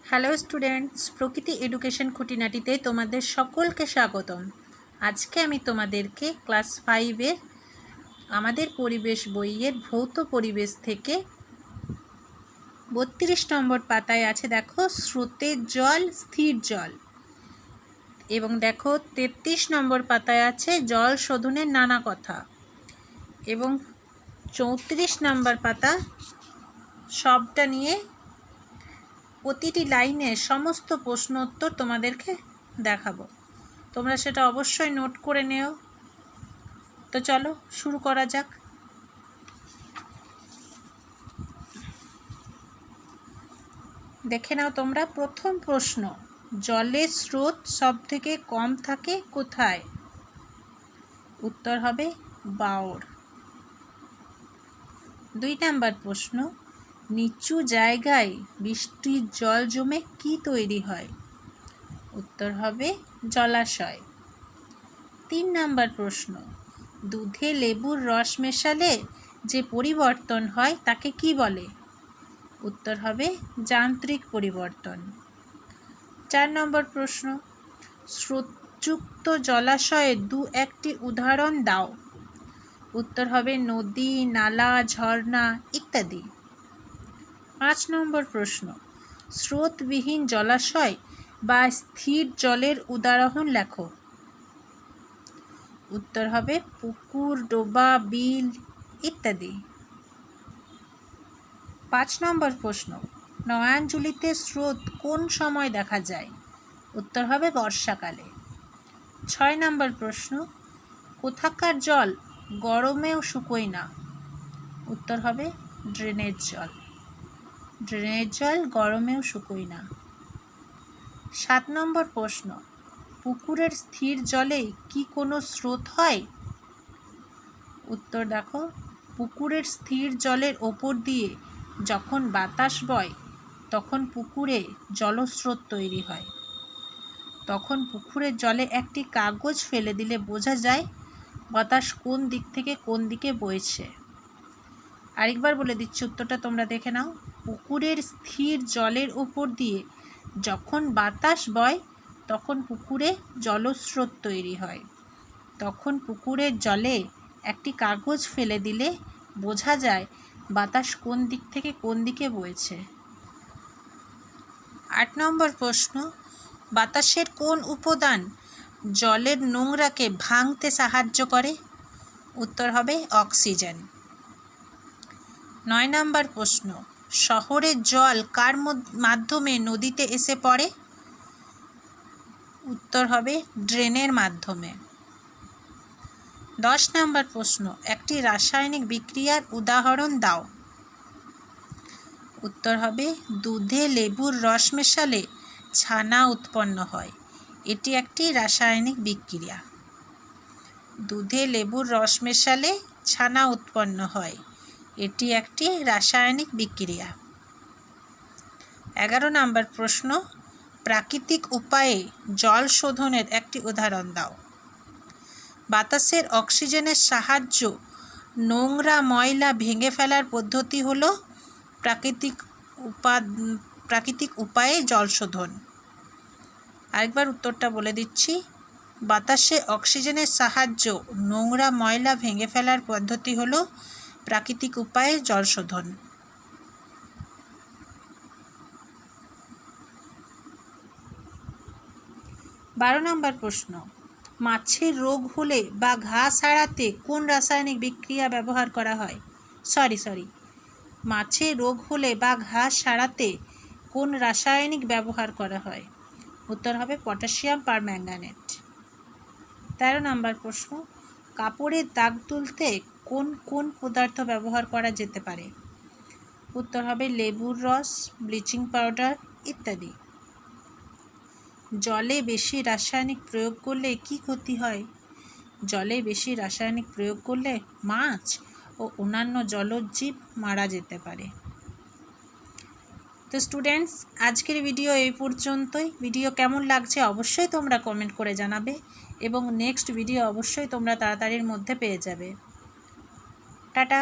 Hello students, প্রকৃতি education খুঁটিনাটিতে তোমাদের সকলকে স্বাগতম। আজকে আমি তোমাদেরকে ক্লাস 5-এর আমাদের পরিবেশ বইয়ের ভৌত পরিবেশ থেকে 32 নম্বর পাতায় আছে, দেখো স্রোতের জল, স্থির জল। এবং দেখো 33 নম্বর পাতায় আছে জল শোধনের নানা কথা। এবং 34 নম্বর পাতা সবটা নিয়ে প্রতিটি লাইনে সমস্ত প্রশ্ন উত্তর তোমাদেরকে দেখাবো। তোমরা সেটা অবশ্যই নোট করে নেও। তো চলো শুরু করা যাক। দেখে নাও তোমরা প্রথম প্রশ্ন, জলের স্রোত সব থেকে কম থাকে কোথায়? উত্তর হবে বাওর। 2 নম্বর প্রশ্ন, নিচু জায়গায় বৃষ্টির জল জমে কি তৈরি হয়? উত্তর হবে জলাশয়। 3 নম্বর প্রশ্ন, দুধে লেবুর রস মেশালে যে পরিবর্তন হয় তাকে কি বলে? উত্তর হবে যান্ত্রিক পরিবর্তন। 4 নম্বর প্রশ্ন, স্রোতযুক্ত জলাশয়ের 2-1টি উদাহরণ দাও। উত্তর হবে নদী, নালা, ঝর্ণা ইত্যাদি। 5 নম্বর প্রশ্ন, স্রোতবিহীন জলাশয় বা স্থির জলের উদাহরণ লেখো। উত্তর হবে পুকুর, ডোবা, বিল ইত্যাদি। 5 নম্বর প্রশ্ন, নয়াঞ্জলিতে স্রোত কোন সময় দেখা যায়? উত্তর হবে বর্ষাকালে। 6 নম্বর প্রশ্ন, কোথাকার জল গরমেও শুকোয় না? উত্তর হবে ড্রেনের জল। ড্রেনের জল গরমেও শুকোয় না। 7 নম্বর প্রশ্ন, পুকুরের স্থির জলে কি কোনো স্রোত হয়? উত্তর দেখো, পুকুরের স্থির জলের ওপর দিয়ে যখন বাতাস বয় তখন পুকুরে জলস্রোত তৈরি হয়। তখন পুকুরের জলে একটি কাগজ ফেলে দিলে বোঝা যায় বাতাস কোন দিক থেকে কোন দিকে বইছে। আরেকবার বলে দিচ্ছি, উত্তরটা তোমরা দেখে নাও। পুকুরের স্থির জলের ওপর দিয়ে যখন বাতাস বয় তখন পুকুরে জলস্রোত তৈরি হয়। তখন পুকুরের জলে একটি কাগজ ফেলে দিলে বোঝা যায় বাতাস কোন দিক থেকে কোন দিকে বইছে। 8 নম্বর প্রশ্ন, বাতাসের কোন উপাদান জলের নোংরাকে ভাঙতে সাহায্য করে? উত্তর হবে অক্সিজেন। 9 নম্বর প্রশ্ন, শহরের জল কার মাধ্যমে নদীতে এসে পড়ে? উত্তর হবে ড্রেনের মাধ্যমে। 10 নম্বর প্রশ্ন, একটি রাসায়নিক বিক্রিয়ার উদাহরণ দাও। উত্তর হবে দুধে লেবুর রস মেশালে ছানা উৎপন্ন হয়। এটি একটি রাসায়নিক বিক্রিয়া। দুধে লেবুর রস মেশালে ছানা উৎপন্ন হয়, এটি একটি রাসায়নিক বিক্রিয়া। 11 নম্বর প্রশ্ন, প্রাকৃতিক উপায়ে জল শোধনের একটি উদাহরণ দাও। বাতাসের অক্সিজেনের সাহায্য নোংরা ময়লা ভেঙে ফেলার পদ্ধতি হলো প্রাকৃতিক উপায়ে জল শোধন। আরেকবার উত্তরটা বলে দিচ্ছি, বাতাসে অক্সিজেনের সাহায্য নোংরা ময়লা ভেঙে ফেলার পদ্ধতি হলো প্রাকৃতিক উপায়ে জল শোধন। 12 নম্বর প্রশ্ন, মাছের রোগ হলে বা ঘাস হারাতে কোন রাসায়নিক বিক্রিয়া ব্যবহার করা হয়? মাছের রোগ হলে বা ঘাস সারাতে কোন রাসায়নিক ব্যবহার করা হয়? উত্তর হবে পটাশিয়াম পারম্যাঙ্গানেট। 13 নম্বর প্রশ্ন, কাপড়ের দাগ তুলতে কোন কোন পদার্থ ব্যবহার করা যেতে পারে? উত্তর হবে লেবুর রস, ব্লিচিং পাউডার ইত্যাদি। জলে বেশি রাসায়নিক প্রয়োগ করলে কি ক্ষতি হয়? জলে বেশি রাসায়নিক প্রয়োগ করলে মাছ ও অন্যান্য জলজ জীব মারা যেতে পারে। তো স্টুডেন্টস, আজকের ভিডিও এই পর্যন্তই। ভিডিও কেমন লাগছে অবশ্যই তোমরা কমেন্ট করে জানাবে এবং নেক্সট ভিডিও অবশ্যই তোমরা তাড়াতাড়ির মধ্যে পেয়ে যাবে। টাটা।